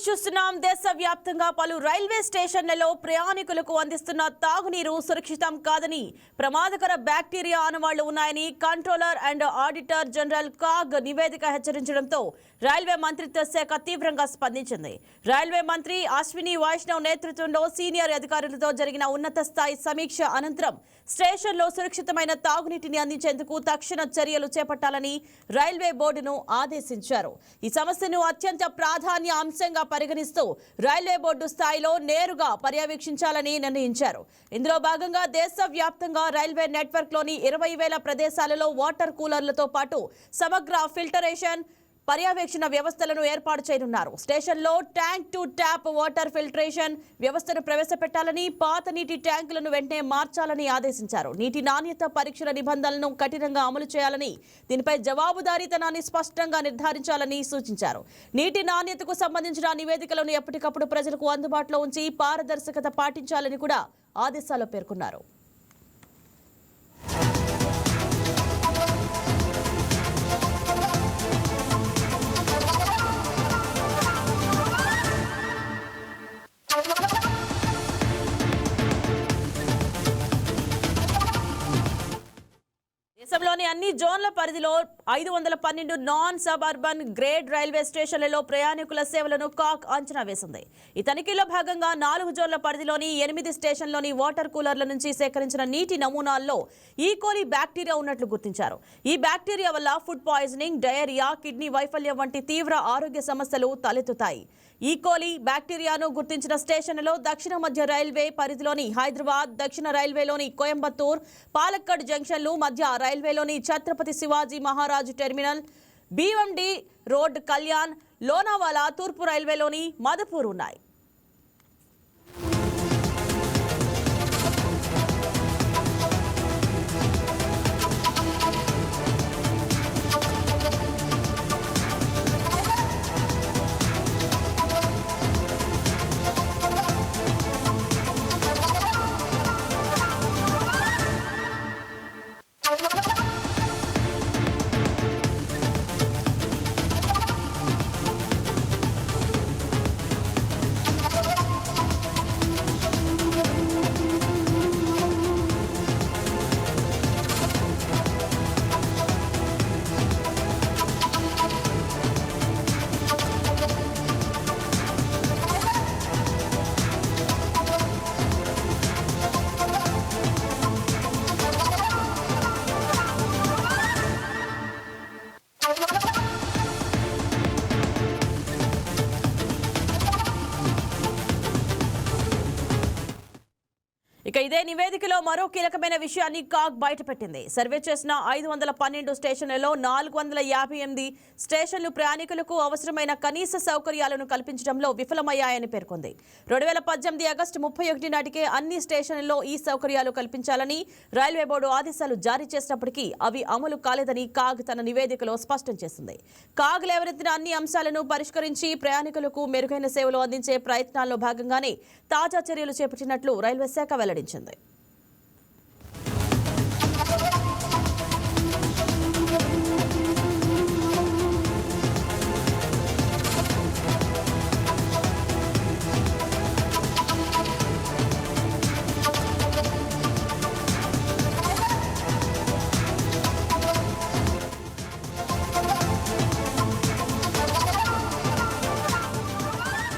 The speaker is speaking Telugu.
చూస్తున్నాం. దేశవ్యాప్తంగా పలు రైల్వే స్టేషన్లలో ప్రయాణికులకు అందిస్తున్న తాగునీరు సురక్షితం కాదని, ప్రమాదకర బ్యాక్టీరియా ఆనవాళ్లు ఉన్నాయని controller and auditor general CAG నివేదిక హెచ్చరించడంతో రైల్వే మంత్రిత్వ శాఖ తీవ్రంగా స్పందించింది. రైల్వే మంత్రి అశ్విని వైష్ణవ్ నేతృత్వంలో సీనియర్ అధికారులతో జరిగిన ఉన్నత స్థాయి సమీక్ష అనంతరం స్టేషన్లో సురక్షితమైన తాగునీటిని అందించేందుకు తక్షణ చర్యలు చేపట్టాలని రైల్వే బోర్డును ఆదేశించారు. ఈ సమస్యను అత్యంత ప్రాధాన్య అంశంగా పరిగణిస్తూ రైల్వే బోర్డు స్థాయిలో నేరుగా పర్యవేక్షించాలని నిర్ణయించారు. ఇందులో భాగంగా దేశవ్యాప్తంగా రైల్వే నెట్వర్క్లోని 20,000 ప్రదేశాలలో వాటర్ కూలర్లతో పాటు సమగ్ర ఫిల్టరేషన్ పర్యవేక్షణ వ్యవస్థలను ఏర్పాటు చేయనున్నారు. స్టేషన్లో tank to tap water filtration వ్యవస్థను ప్రవేశపెట్టాలని, పాత నీటి ట్యాంకులను వెంటనే మార్చాలని ఆదేశించారు. నీటి నాణ్యత పరీక్షల నిబంధనలను కఠినంగా అమలు చేయాలని, దీనిపై జవాబుదారీతనాన్ని స్పష్టంగా నిర్ధారించాలని సూచించారు. నీటి నాణ్యతకు సంబంధించిన నివేదికలను ఎప్పటికప్పుడు ప్రజలకు అందుబాటులో ఉంచి పారదర్శకత పాటించాలని కూడా ఆదేశాల్లో పేర్కొన్నారు. దేశంలోని అన్ని జోన్ల పరిధిలో 512 non sub urban grade railway స్టేషన్లలో ప్రయాణికుల సేవలను కాగ్ అంచనా వేసింది. ఈ తనిఖీలో భాగంగా 4 జోన్ల పరిధిలోని 8 స్టేషన్లోని వాటర్ కూలర్ల నుంచి సేకరించిన నీటి నమూనాల్లో ఈకోలి బ్యాక్టీరియా ఉన్నట్లు గుర్తించారు. ఈ బ్యాక్టీరియా వల్ల ఫుడ్ పాయిజనింగ్, డయేరియా, కిడ్నీ వైఫల్యం వంటి తీవ్ర ఆరోగ్య సమస్యలు తలెత్తుతాయి. ఈకోలి బ్యాక్టీరియాను గుర్తించిన స్టేషన్లలో దక్షిణ మధ్య రైల్వే పరిధిలోని హైదరాబాద్, దక్షిణ రైల్వేలోని కోయంబత్తూర్, పాలక్కడ్ జంక్షన్లు, మధ్య రైల్వేలోని ఛత్రపతి శివాజీ మహారాజ్ టెర్మినల్, భీవండి రోడ్, కళ్యాణ్, లోనావాలా, తూర్పు రైల్వేలోని మధుపూర్ ఉన్నాయి. ఇక ఇదే నివేదికలో మరో కీలకమైన విషయాన్ని కాగ్ బయటపెట్టింది. సర్వే చేసిన 512 స్టేషన్లలో 458 స్టేషన్లు ప్రయాణికులకు అవసరమైన కనీస సౌకర్యాలను కల్పించడంలో విఫలమయ్యాయని పేర్కొంది. 2018 ఆగస్టు 31 నాటికే అన్ని స్టేషన్లలో ఈ సౌకర్యాలు కల్పించాలని రైల్వే బోర్డు ఆదేశాలు జారీ చేసినప్పటికీ అవి అమలు కాలేదని కాగ్ తన నివేదికలో స్పష్టం చేసింది. కాగ్ లేవనెత్తిన అన్ని అంశాలను పరిష్కరించి ప్రయాణికులకు మెరుగైన సేవలు అందించే ప్రయత్నాల్లో భాగంగానే తాజా చర్యలు చేపట్టినట్లు రైల్వే శాఖ వెల్లడించింది.